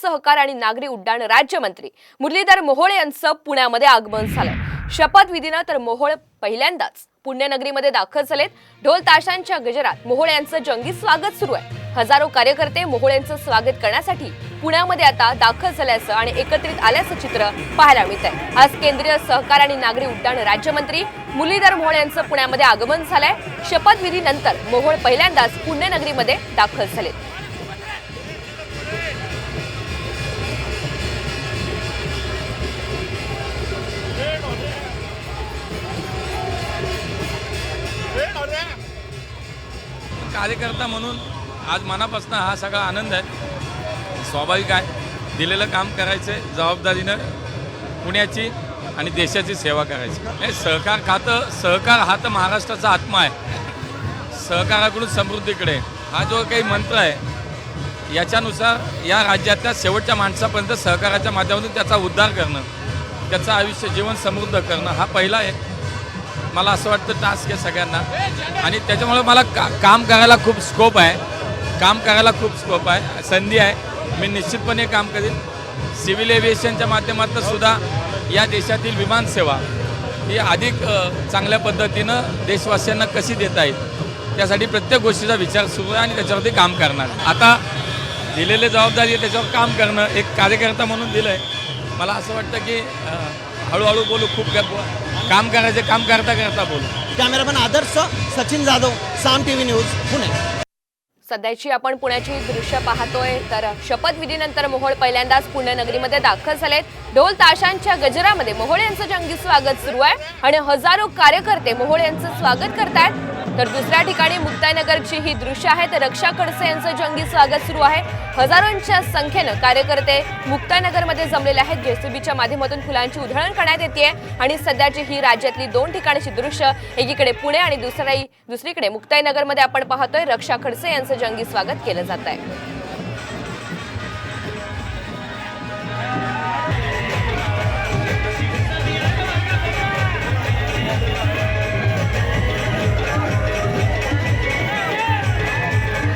सहकार आणि नागरी उड्डाण राज्यमंत्री मुरलीधर मोहोळ यांचं पुण्यामध्ये आगमन झालंय। शपथविधीनं तर मोहोळ पहिल्यांदाच पुण्यनगरीमध्ये दाखल झालेत। ढोल ताशांच्या गजरात मोहोळ यांचं जंगी स्वागत सुरू आहे। हजारो कार्यकर्ते मोहोळ यांचं स्वागत करण्यासाठी पुण्यामध्ये आता दाखल झाल्याचं आणि एकत्रित आल्याचं चित्र पाहायला मिळतंय। आज केंद्रीय सहकार आणि नागरी उड्डाण राज्यमंत्री मुरलीधर मोहोळ यांचं पुण्यामध्ये आगमन झालंय। शपथविधीनंतर मोहोळ पहिल्यांदाच पुण्यनगरीमध्ये दाखल झालेत। कार्यकर्ता म्हणून आज मनापासून हा सगळा आनंद आहे। स्वाभाविक आहे, दिलेलं काम करायचं, जबाबदारीनं पुण्याची आणि देशाची सेवा करायची। हे सहकार हा तर महाराष्ट्राचा आत्मा आहे। सहकाराकडून समृद्धीकडे हा जो काही मंत्र आहे, याच्यानुसार या राज्यातल्या शेवटच्या माणसापर्यंत सहकाराच्या माध्यमातून त्याचा उद्धार करणं, त्याचं आयुष्य जीवन समृद्ध करणं हा पहिला आहे मला असं वाटतं टास्क आहे सगळ्यांना। आणि त्याच्यामुळे मला काम करायला खूप स्कोप आहे, संधी आहे। मी निश्चितपणे काम करेन। सिव्हिल एव्हिएशनच्या माध्यमातून सुद्धा या देशातील विमानसेवा ही अधिक चांगल्या पद्धतीनं देशवासियांना कशी देता येईल त्यासाठी प्रत्येक गोष्टीचा विचार सुरू आहे आणि त्याच्यावरती काम करणार। आता दिलेली जबाबदारी आहे, त्याच्यावर काम करणं एक कार्यकर्ता म्हणून दिलं आहे। मला असं वाटतं की हळूहळू बोलू, खूप काम करायचे, काम करता करता बोलू। कॅमेरामॅन आदर्श, सचिन जाधव, साम टीव्ही न्यूज, पुणे। सध्याची आपण पुण्याची दृश्य पाहतोय तर शपथविधीनंतर मोहोळ पहिल्यांदाच पुण्यनगरीमध्ये दाखल झालेत। ढोल ताशांच्या गजरामध्ये मोहोळ यांचं जंगी स्वागत सुरू आहे आणि हजारो कार्यकर्ते मोहोळ यांचं स्वागत करतायत। तर दुसऱ्या ठिकाणी मुक्ताईनगरची ही दृश्य आहेत। रक्षा खडसे यांचं जंगी स्वागत सुरू आहे। हजारोंच्या संख्येनं कार्यकर्ते मुक्ताईनगरमध्ये जमलेले आहेत। जेसीबीच्या माध्यमातून फुलांची उधळण करण्यात येते आणि सध्याची ही राज्यातली दोन ठिकाणची दृश्य, एकीकडे पुणे आणि दुसरीकडे मुक्ताईनगरमध्ये आपण पाहतोय रक्षा खडसे यांचं जंगी स्वागत केलं जात आहे।